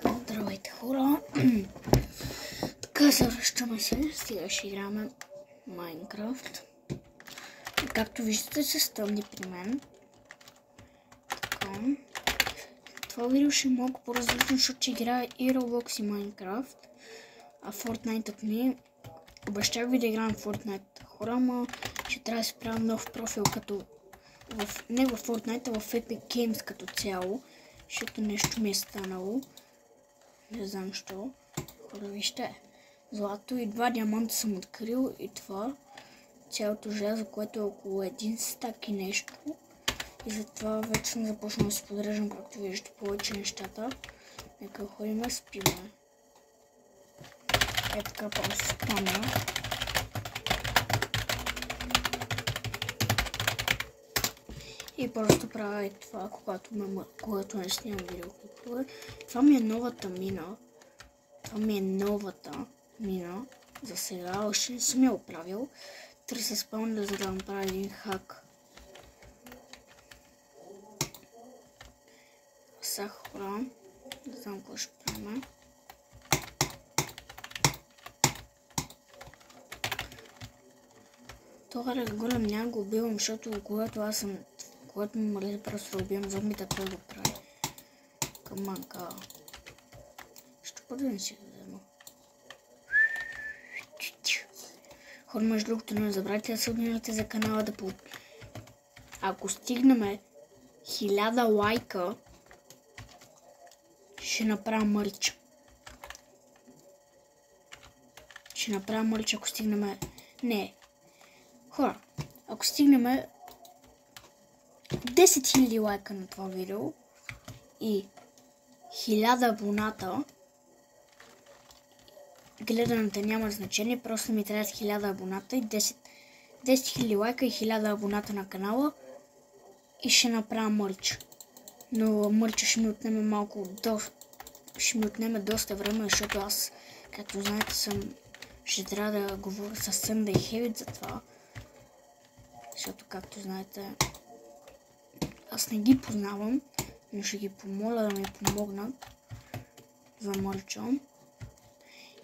Здравейте, хора! Така се връщаме се, сега ще играме Майнкрафт. И както виждате се стъмни при мен. Така. Това видео ще е малко по-различно, защото ще играя и Roblox и Майнкрафт. А Fortnite-ът ми... Обещах ви да играем Fortnite, хора, ама ще трябва да си правя нов профил като... Не в Fortnite, а в Epic Games като цяло. Защото нещо ми е станало. Не знам що. Хора, вижте. Злато и 2 диаманта съм открил и това. Цялото желязо, което е около 1 стак и нещо. И затова вече съм започнал да се подреждам, както виждате, повече нещата. Нека ходим да спиме. Е така просто спамя. И просто правя и това, когато не снимам видеоклипове. Това ми е новата мина. За сега още не съм я оправил. Търся спаунда, за да направя един хак. Сега хора, да знам какво ще правим. Това голем няма го убивам, защото когато ме мързи просто да убивам зомбите, той го прави. Каманка. Ще пъде не си го взема. Хора, между другото, не забравяйте да се абонирате за канала, ако стигнем 1000 лайка, ще направя мърч. Ако стигнем... Не. Хора, ако стигнем 10 000 лайка на това видео и 1000 абоната, гледаната няма значение, просто ми трябват 1000 абоната и 10 000 лайка и 1000 абоната на канала и ще направя мърч. Но мърча ще ми отнеме доста време, защото аз, както знаете, ще трябва да говоря с Sunday Heavy за това. Защото, както знаете, аз не ги познавам, но ще ги помоля да ми помогнат за мърча.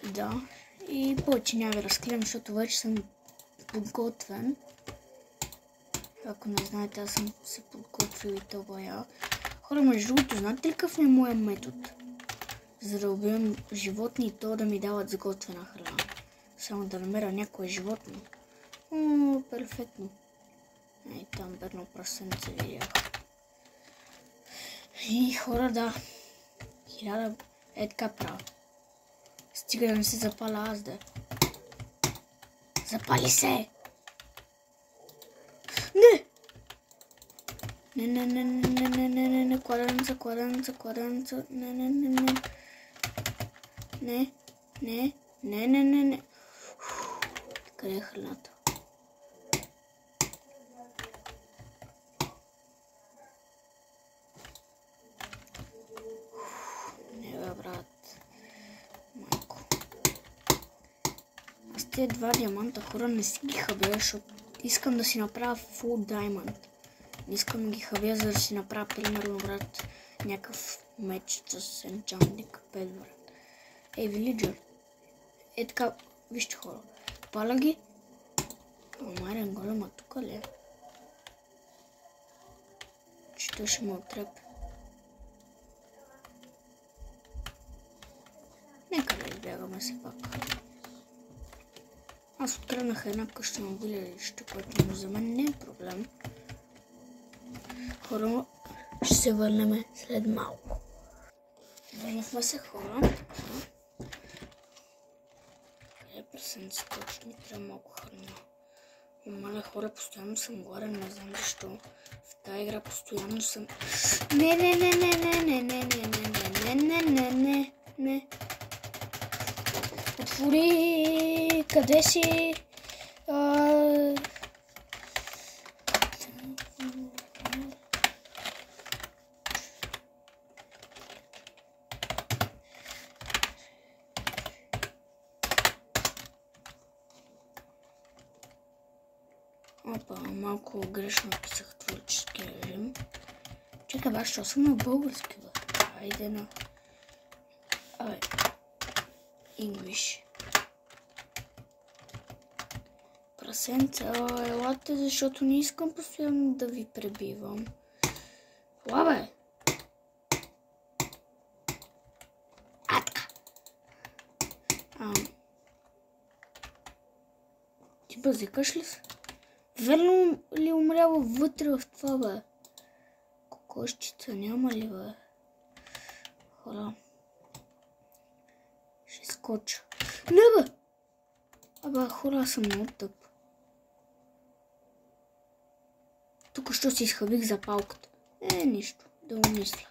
И да, и повече няма ви разкривам, защото вече съм подготвен. Ако не знаете, аз съм се подготвил и това. Хора, между другото, знаете ли какъв е моят метод? За да убивам животни и то да ми дават сготвена храна. Само да намеря някое животно. О, перфектно. Ей, там бедно прасенце видях. И хора, да. 1000... Е така правя. Стига да не се запаля аз, да. Запали се! Не! Не, кладенца. Не. Къде е храната? Не бе, брат. Майко. Аз тези 2 диаманта, хора, не си ги хабя, защото искам да си направя full diamond. Не искам да ги хабя, за да си направя, примерно, брат, някакъв меч с enchanting 5, брат. Ей, вилиджър. Е така, вижте, хора. Паля ги. Майрен голема, тука ли е? Че той ще ме отрепе. Нека да избягаме се пак. Аз откраднах една къща на вилиджите, което за мен не е проблем. Хора, ще се върнем след малко. Върнахме се, хора. Къде пресенци точно ми трябва малко храна. Маля, хора, постоянно съм гладен, не знам защо. В тази игра постоянно съм... Не. Отвори! Къде си? Опа, малко грешно писах творчески режим. Чакай, баш, що съм на български, бе? Айде на... Абе, English. Прасенце, елате, защото не искам постоянно да ви пребивам. Лабе! Така. Ти базикаш ли се? Верно ли умрява вътре в това, бе? Кокошчица няма ли, бе? Хора. Ще скоча. Не, бе! Абе, хора, съм много тъп. Тук що си изхабих запалката. Нищо. Да умисля.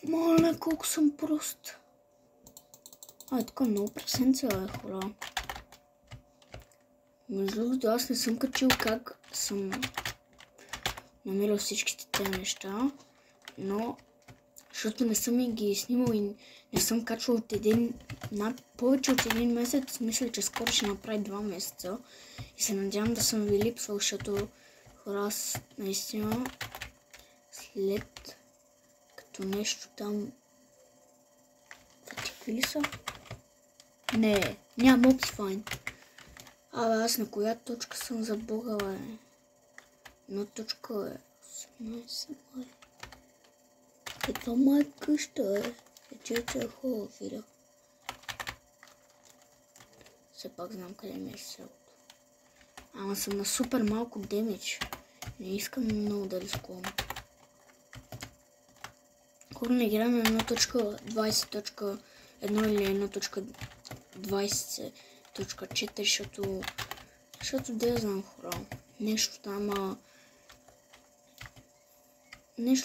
Моля, колко съм прост. Така много пресенца, бе, хора. Между другото, аз не съм качил как съм намерил всичките тези неща, но защото не съм ги снимал и не съм качвал от повече от един месец. Мисля, че скоро ще направи 2 месеца и се надявам да съм ви липсвал, защото хора, аз наистина след като нещо там... Какви ли са? Не, няма Optifine. Абе, аз на коя точка съм забугала, бе? Но точка е 18 май. Ето май къща, е. Че е хубав видео. Все пак знам къде ми е селото. Ама съм на супер малко демидж. Не искам много да рискувам. Хора, не играем на 1.20.1 или 1.20.4, защото да знам, хора. Нещо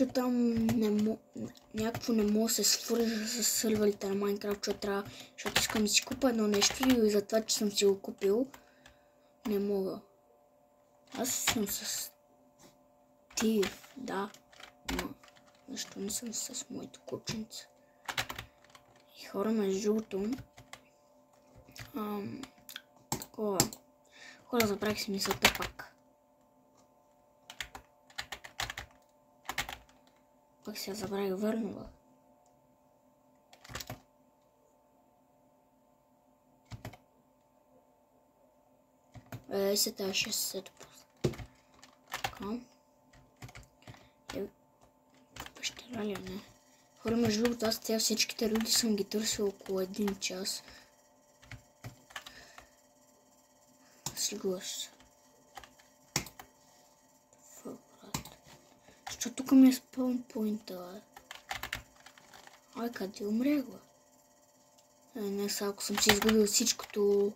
там някакво не мога да се свържа с сървърите на Майнкрафт, защото искам да си купа едно нещо и за това, че съм си го купил, не мога. Аз съм с Стив, да, но защо не съм с моето кученце? И хора, между другото, такова, хора, забравих си мисълта пак. Пак се забравих, върнала. Се тази 60 просто. Така. Пещера ли не? Хора, между другото, аз тези всичките люди съм ги търсил около 1 час. Сигурно се. Защото тук ми е спаун поинта, бе. Къде умрях, бе? Не, сега ако съм си изгубил всичкото,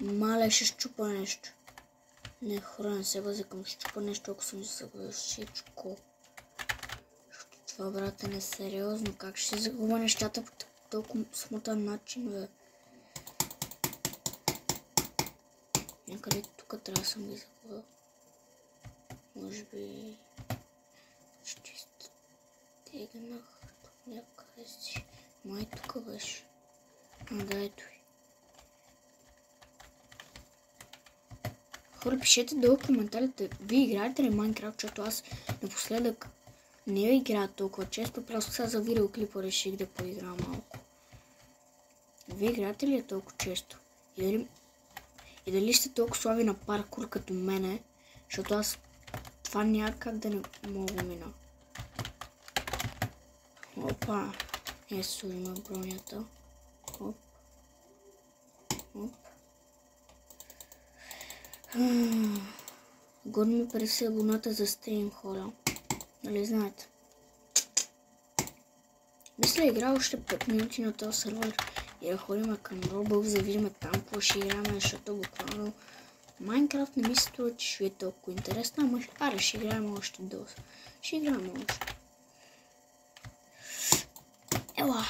маля ще щупа нещо. Не, хора, не се базикам, ще щупа нещо, ако съм си загубил всичко. Защото това, брат, е несериозно. Как ще си загубя нещата по толкова смутен начин, бе? Някъде тук трябва да съм ги загубил. Може би... Ще стегнах тук някъде си. Май тук беше. Да, ето ви. Хора, пишете долу в коментарите. Вие играете ли Майнкрафт, защото аз напоследък не играя толкова често, просто сега за видеоклипа реших да поиграя малко. Вие играете ли толкова често? И дали сте толкова слаби на паркур като мене, защото аз това няма как да не мога мина. Опа. Сложим бронята. Оп. Оп. Годно ми 50 абоната за стрим, хора. Нали знаете? Мисля, игра още 5 минути на този сервер и да ходим към Roblox, да видим там какво ще играме, защото буквално Майнкрафт не ми се струва, че ще е толкова интересно, ама ще играем още доста. Ще играем още. Ела!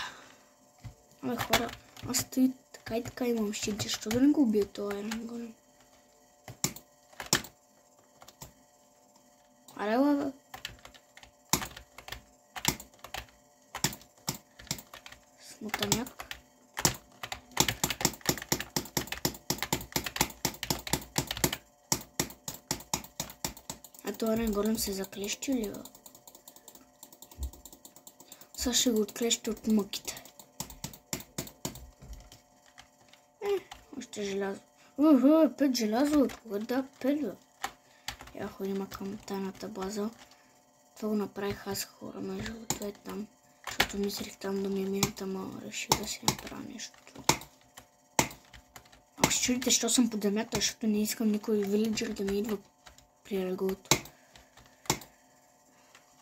Абе, хора, аз стои така и така имам щит, защо да не го убия този Iron Golem? Аре, бе. Смутаняк. А този Iron Golem се заклещи ли, бе? Сега ще го отклеща от мъките. Още желязо. 5 желязо, от кога да 5, бе? Я ходим към тайната база. Това го направих аз, хора, между другото е там. Защото мислих там да ми е мината, ама реших да си направя нещо. Ако се чудите, що съм под земята, защото не искам никой вилиджер да ми идва при регулото.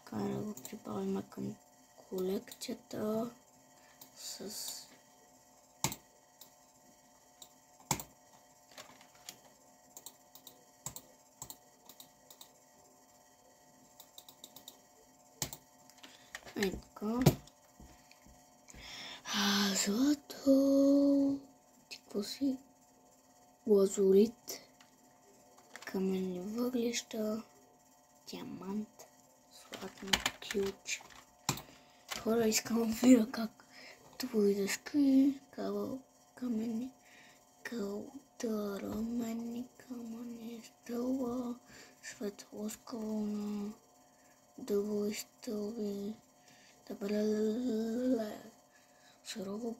Така да го прибавим към колекцията с... Ей така. Злато. Ти какво си? Лазурит. Каменни въглища. Диамант. Златно ключ. Хора, искам да видя как твои дъски. Каменни. Кълдърмени камъни. Стълба. Светлоска вълна. Дъбови стълби. Сурово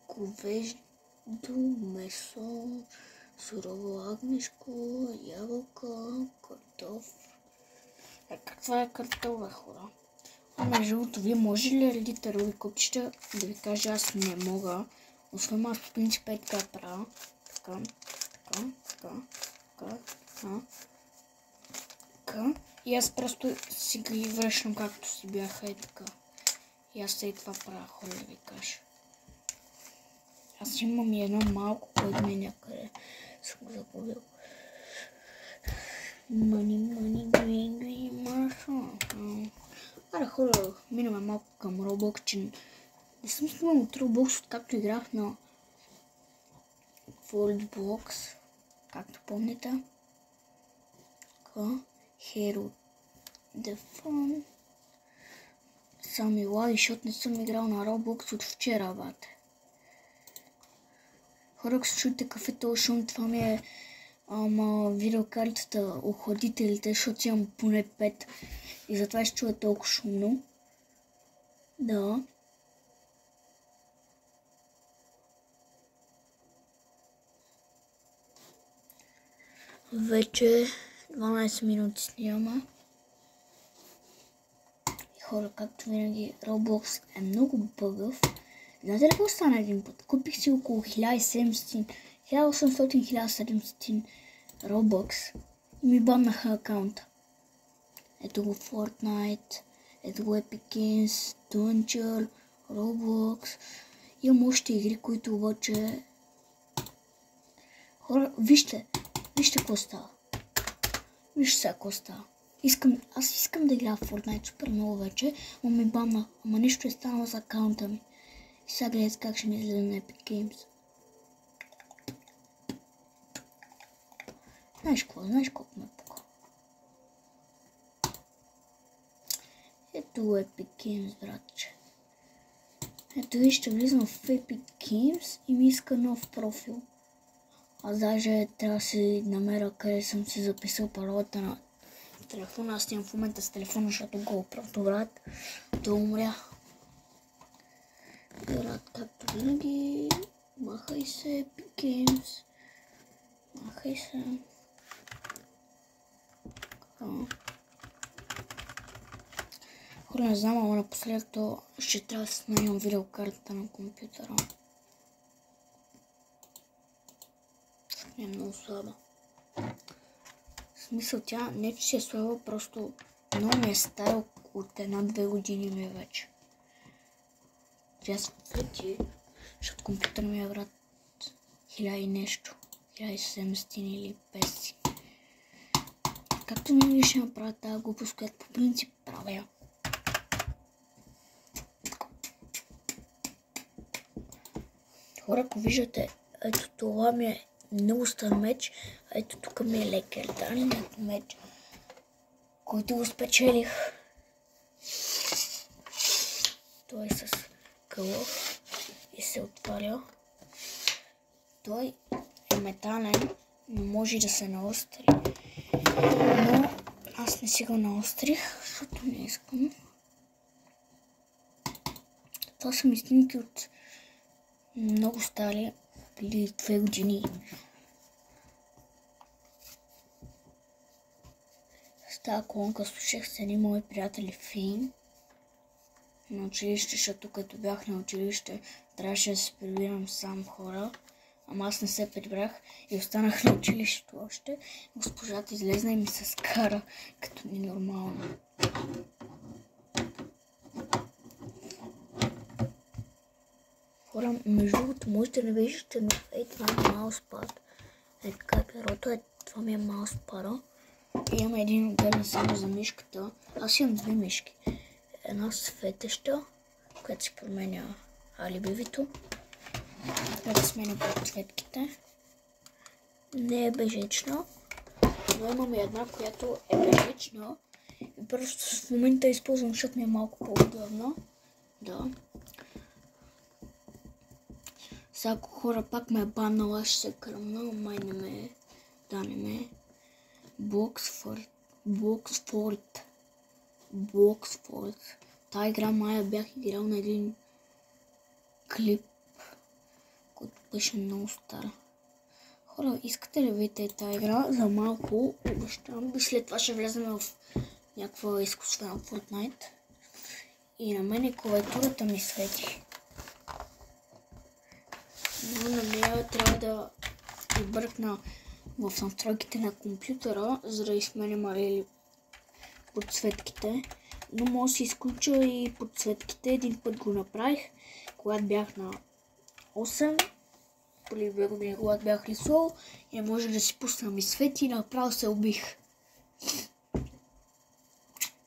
говеждо месо, сурово агнешко, ябълка, картоф. Каква е картофа, хора? Между другото, вие може ли да редите рови копчета? Да ви кажа, аз не мога. Освен аз по принцип е така правя. Така. И аз просто си ги връщам както си бяха и така. И аз след това правя, хора, да ви кажа. Аз имам и едно малко, което ми някъде съм го загубил. Green, Marshall. Аре, хора, минаме малко към Roblox, че не съм снимал от Roblox, откакто играх на Worldbox, както помните. Hero the Fun. Сами лаги, защото не съм играл на Roblox от вчера, бате. Хора, ако се чуете какъв е този шум, това ми е видеокартата, охладителите, защото имам поне 5 и затова ще чуя толкова шумно. Да. Вече 12 минути снимаме. И хора, както винаги, Roblox е много бъгъв. Знаете ли какво стана един път? Купих си около 1800-1700 Robux и ми баннаха акаунта. Ето го Fortnite, ето го Epic Games, Dungeon, Roblox. Имам още игри, които обаче... Хора, вижте какво става. Вижте сега какво става. Аз искам да играя в Fortnite супер много вече, но ми банна, ама нищо е станало за акаунта ми. И сега гледайте как ще ми излезе на Epic Games. Знаеш колко ме пука. Ето Epic Games, братче. Ето вижте, влизам в Epic Games и ми иска нов профил. Аз даже трябва да си намеря къде съм си записал паролата на телефона. Аз имам в момента с телефона, защото GoPro, брат, да умря. Брат, както винаги, махай се, Epic Games. Махай се. Хора, не знам, ама напоследък то ще трябва да снимам видеокартата на компютъра. Не е много слаба. В смисъл тя не че си е слаба, просто много ми е стара, от 1-2 години ми е вече. Тя свети, защото компютър ми е брат 1000 и нещо. 1700 или 500. Както ми ще направя тази глупост, която по принцип правя. Хора, ако виждате, ето това ми е много стар меч, а ето тук ми е легендарният меч, който го спечелих. Той е с кълъв и се отваря. Той е метален, но може да се наостри. Но аз не си го наострих, защото не искам. Това са ми снимки от много стари, преди 2 години. С тази колонка слушах с едни мои приятели филм на училище, защото като бях на училище трябваше да се прибирам сам хора. Ама аз не се прибрах и останах на училището още. Госпожата излезна и ми се скара като ненормално. Хора, между другото, можете да виждате, но ей, това е мауспад. Ей така перото, това ми е мауспада. И имам един отделен само за мишката. Аз имам 2 мишки. Една светеща, която се променя алибивито. Да сменя подсветките. Не е бежична, но имам и една, която е бежична. И просто в момента използвам, защото ми е малко по-удобно. Да. Сега ако хора пак ме е банала, ще се кръмна, май не ме е. Да, не ме е. Bloxfort. Тая игра мая бях играл на един клип, който беше много стар. Хора, искате ли видите тази игра? За малко обещавам. И след това ще влезем в някаква изкуствена Fortnite. И на мен клавиатурата ми свети. Но на нея трябва да объркна в настройките на компютъра, за да сменям подсветките. Но може да се изключа и подсветките. Един път го направих, когато бях на 8. Преди 2 години, когато бях рисувал и не може да си пусна ми свети и направо се убих.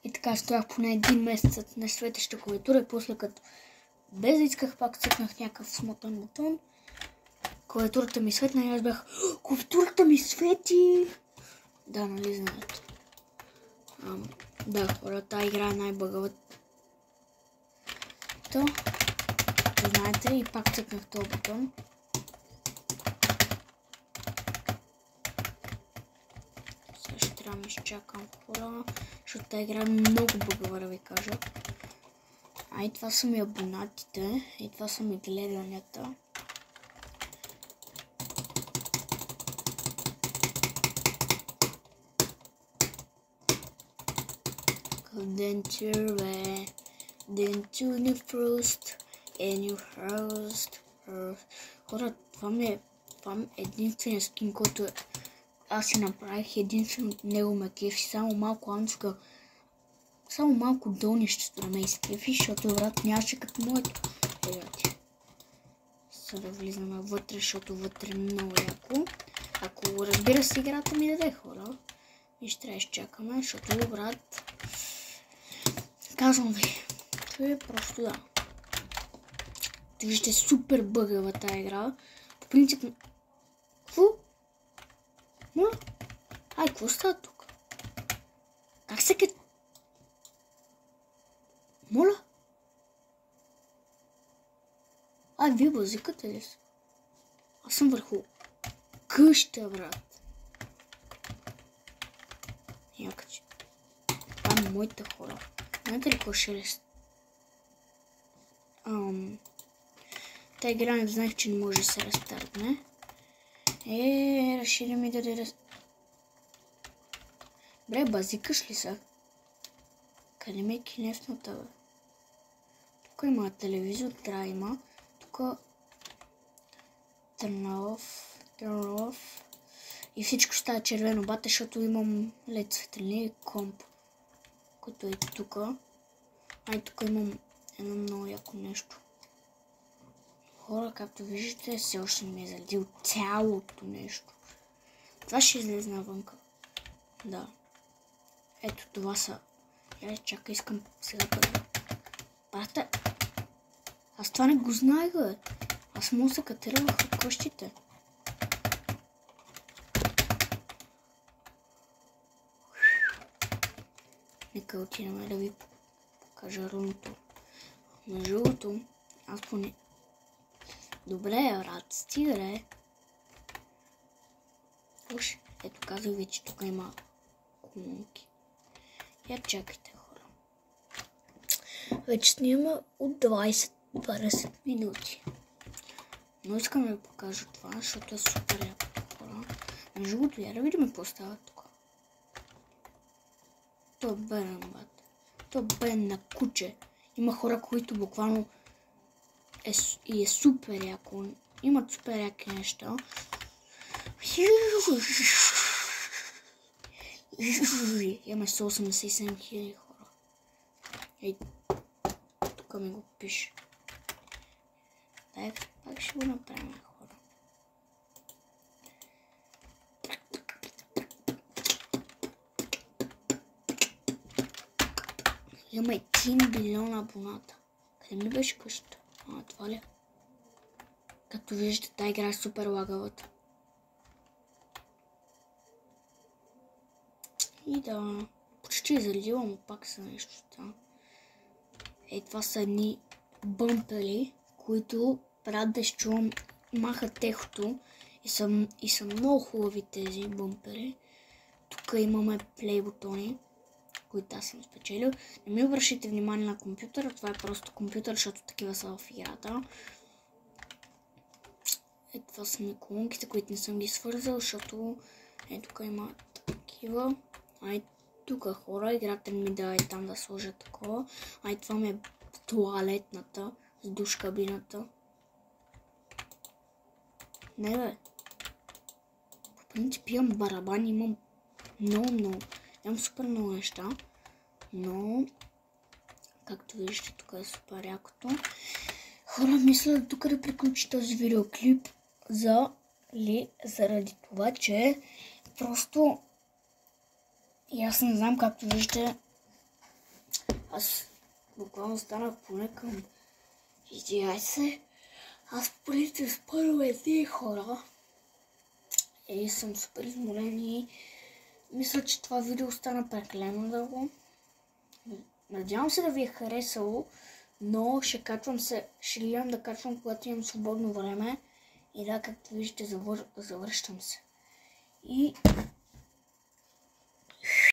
И така стоях поне 1 месец на светеща клавиатура и после като без да исках, пак цъкнах някакъв смотан бутон. Клавиатурата ми светна и аз бях: клавиатурата ми свети! Да, нали знаете. Да, хора, тази игра е най-бъгавата. Знаете, и пак цъкнах този бутон. Сега ще трябва да изчакам хора, защото тази игра е много бъгава, да ви кажа. И това са ми абонатите, и това са ми гледанията. Then to the frost and your house. Хора, това е единствения скин, който аз си направих. Единствено от него ме кефи. Само малко долнището да ме изкефи, защото брат нямаше като моето. Сега да влизаме вътре, защото вътре е много яко. Ако разбира се играта ми даде, хора. И ще трябва да изчакаме, защото брат, казвам ви, това е просто да. Вижте, супер бъгава тази игра. По принцип... Какво? Моля? Какво става тук? Как се ке... Моля? Вие базикате ли се? Аз съм върху къща, брат. Някаче. Това е моите хора. Знаете ли какво шелест? Та игра не знаех, че не може да се рестартне. Решили ми да Бре, базикаш ли са? Къде ми е кинесната, бе? Тук има телевизор, трябва има. Тук turn off. И всичко става червено, бате, защото имам LED светлини и комп, който е тук. Тук имам едно много яко нещо. Хора, както виждате, все още не ми е заредил цялото нещо. Това ще излезе навънка. Да. Ето това са. Чакай, искам сега първо. Брате, аз това не го знаех, бе. Аз му се катервах от къщите. Нека отидем да ви покажа руното. Между другото, аз поне... Добре, брат, стига. Уж, ето казах ви, че тук има колонки. Чакайте, хора. Вече снимаме от 20 минути. Но искам да ви покажа това, защото е супер яко хора. Между другото, я да видим какво става тук. То е беден, бат. То е беден на куче. Има хора, които буквално е супер яко. Имат супер яки неща. Имаме 187 000 хора. Ей, тук ми го пише. Дай, пак ще го направим, хора. Имаме 1 билион абоната. Къде ми беше къщата? Това ли? Както виждате, тази игра е супер лагавата. И да, почти заредила, но пак са нещо там. Това са едни бъмпери, които правят да изчувам, махат техото и са много хубави тези бъмпери. Тук имаме плей бутони, които аз съм спечелил. Не ми обръщайте внимание на компютъра, това е просто компютър, защото такива са в играта. Това са ми колонките, които не съм ги свързал, защото тук има такива. Тук хора, играта ми да е там да сложа такова. Това ми е тоалетната с душ кабината. Не бе. По принцип имам барабан, имам много. Имам супер много неща. Но, както виждате, тук е супер якото. Хора, мисля тук да приключи този видеоклип заради това, че просто и аз не знам, както виждате, аз буквално станах поне към 11. Аз по принцип спорил тези хора и съм супер изморен и мисля, че това видео стана прекалено дълго. Надявам се да ви е харесало, но ще гледам да качвам, когато имам свободно време и да, както виждате, завръщам се. И